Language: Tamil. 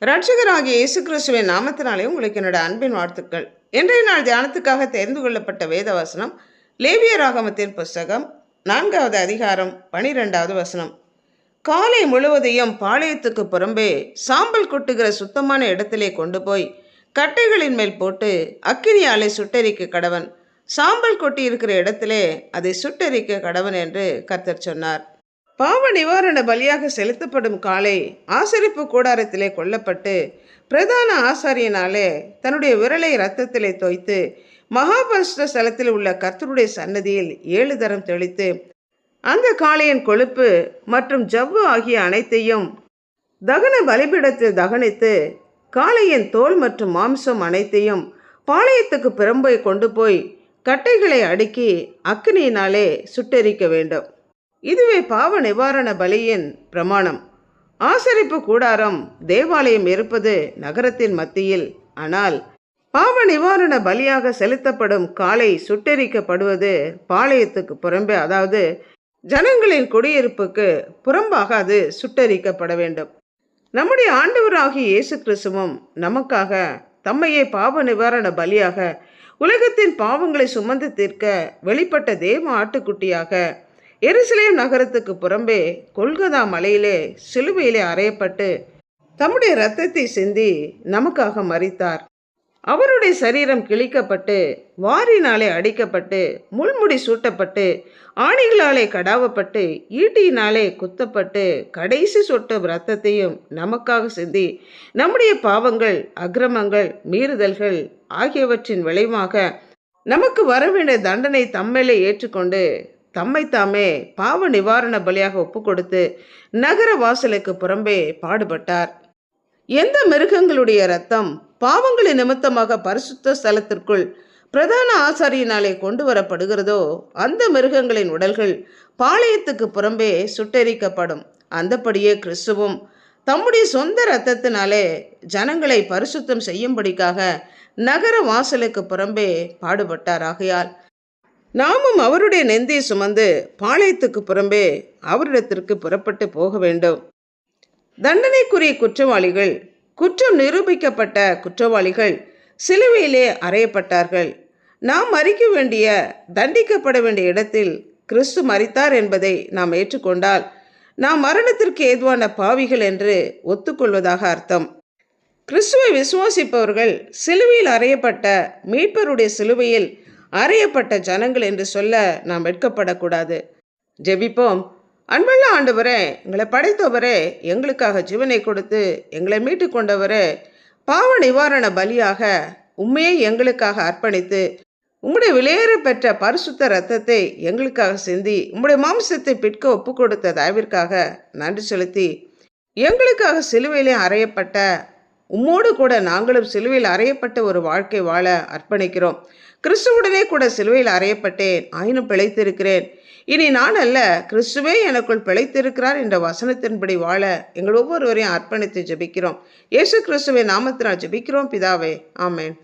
இரட்சகராகிய இயேசு கிறிஸ்துவின் நாமத்தினாலே உங்களுக்கு என்னோட அன்பின் வாழ்த்துக்கள். இன்றைய நாள் தியானத்துக்காக தெரிந்து கொள்ளப்பட்ட வேத வசனம் லேவியராகமத்தின் புஸ்தகம் 4வது அதிகாரம் 12வது வசனம். காலை முழுவதையும் பாளையத்துக்கு புறம்பே சாம்பல் கொட்டுகிற சுத்தமான இடத்திலே கொண்டு போய் கட்டைகளின் மேல் போட்டு அக்கினியாலே சுட்டெரிக்க கடவன். சாம்பல் கொட்டி இருக்கிற இடத்திலே அதை சுட்டெரிக்க கடவன் என்று கர்த்தர் சொன்னார். பாவ நிவாரண பலியாக செலுத்தப்படும் காளை ஆசரிப்பு கூடாரத்திலே கொல்லப்பட்டு பிரதான ஆசாரியனாலே தன்னுடைய விரலை இரத்தத்திலே தோய்த்து மகாபரிசுத்த ஸ்தலத்தில் உள்ள கர்த்தருடைய சன்னதியில் 7 தரம் தெளித்து அந்த காளையின் கொழுப்பு மற்றும் ஜவ்வு ஆகிய அனைத்தையும் தகன பலிபீடத்தில் தகனித்து காளையின் தோல் மற்றும் மாம்சம் அனைத்தையும் பாளையத்துக்கு புறம்பே கொண்டு போய் கட்டைகளை அடுக்கி அக்கினியினாலே சுட்டெரிக்க வேண்டும். இதுவே பாவ நிவாரண பலியின் பிரமாணம். ஆசரிப்பு கூடாரம் தேவாலயம் இருப்பது நகரத்தின் மத்தியில். ஆனால் பாவ நிவாரண பலியாக செலுத்தப்படும் காளை சுட்டெரிக்கப்படுவது பாளையத்துக்கு புறம்பே, அதாவது ஜனங்களின் குடியிருப்புக்கு புறம்பாக அது சுட்டெரிக்கப்பட வேண்டும். நம்முடைய ஆண்டவராகிய இயேசு கிறிஸ்துவும் நமக்காக தம்மையே பாவ நிவாரண பலியாக உலகத்தின் பாவங்களை சுமந்து தீர்க்க வெளிப்பட்ட தேவ ஆட்டுக்குட்டியாக எருசலேம் நகரத்துக்கு புறம்பே கொல்கதா மலையிலே சிலுவையிலே அறையப்பட்டு தம்முடைய இரத்தத்தை சிந்தி நமக்காக மரித்தார். அவருடைய சரீரம் கிழிக்கப்பட்டு வாரினாலே அடிக்கப்பட்டு முள்முடி சூட்டப்பட்டு ஆணிகளாலே கடாவப்பட்டு ஈட்டியினாலே குத்தப்பட்டு கடைசி சொட்டு இரத்தத்தையும் நமக்காக சிந்தி நம்முடைய பாவங்கள், அக்கிரமங்கள், மீறுதல்கள் ஆகியவற்றின் விளைவாக நமக்கு வரவேண்டிய தண்டனை தம்மேலே ஏற்றுக்கொண்டு தம்மை தாமே பாவ நிவாரண பலியாக ஒப்பு கொடுத்து நகர வாசலுக்கு புறம்பே பாடுபட்டார். எந்த மிருகங்களுடைய இரத்தம் பாவங்களின் நிமித்தமாக பரிசுத்த ஸ்தலத்திற்குள் பிரதான ஆசாரியினாலே கொண்டு வரப்படுகிறதோ அந்த மிருகங்களின் உடல்கள் பாளையத்துக்கு புறம்பே சுட்டெரிக்கப்படும். அந்தபடியே கிறிஸ்துவும் தம்முடைய சொந்த இரத்தத்தினாலே ஜனங்களை பரிசுத்தம் செய்யும்படிக்காக நகர வாசலுக்கு புறம்பே பாடுபட்டார். ஆகையால் நாமும் அவருடைய நெந்தியை சுமந்து பாளையத்துக்கு புறம்பே அவரிடத்திற்கு புறப்பட்டு போக வேண்டும். தண்டனைக்குரிய குற்றவாளிகள், குற்றம் நிரூபிக்கப்பட்ட குற்றவாளிகள் சிலுவையிலே அறையப்பட்டார்கள். நாம் மரிக்க வேண்டிய, தண்டிக்கப்பட வேண்டிய இடத்தில் கிறிஸ்து மரித்தார் என்பதை நாம் ஏற்றுக்கொண்டால் நாம் மரணத்திற்கு ஏதுவான பாவிகள் என்று ஒத்துக்கொள்வதாக அர்த்தம். கிறிஸ்துவை விசுவாசிப்பவர்கள் சிலுவையில் அறையப்பட்ட மீட்பருடைய சிலுவையில் அறையப்பட்ட ஜனங்கள் என்று சொல்ல நாம் வெட்கப்படக்கூடாது. ஜெபிப்போம். அன்புள்ள ஆண்டவரே, எங்களை படைத்தவரே, எங்களுக்காக ஜீவனை கொடுத்து எங்களை மீட்டு கொண்டவரே, பாவ நிவாரண பலியாக உண்மையை எங்களுக்காக அர்ப்பணித்து உம்முடைய விலையேற பெற்ற பரிசுத்த இரத்தத்தை எங்களுக்காக சிந்தி உம்முடைய மாம்சத்தை பிற்க ஒப்பு கொடுத்த தயவிற்காக நன்றி செலுத்தி எங்களுக்காக சிலுவையிலே அறையப்பட்ட உம்மோடு கூட நாங்களும் சிலுவையில் அறையப்பட்ட ஒரு வாழ்க்கை வாழ அர்ப்பணிக்கிறோம். கிறிஸ்துவுடனே கூட சிலுவையில் அறையப்பட்டேன், ஆயினும் பிழைத்திருக்கிறேன். இனி நான் அல்ல, கிறிஸ்துவே எனக்குள் பிழைத்திருக்கிறார் என்ற வசனத்தின்படி வாழ எங்கள் ஒவ்வொருவரையும் அர்ப்பணித்து ஜெபிக்கிறோம். இயேசு கிறிஸ்துவின் நாமத்தினால் ஜெபிக்கிறோம் பிதாவே, ஆமென்.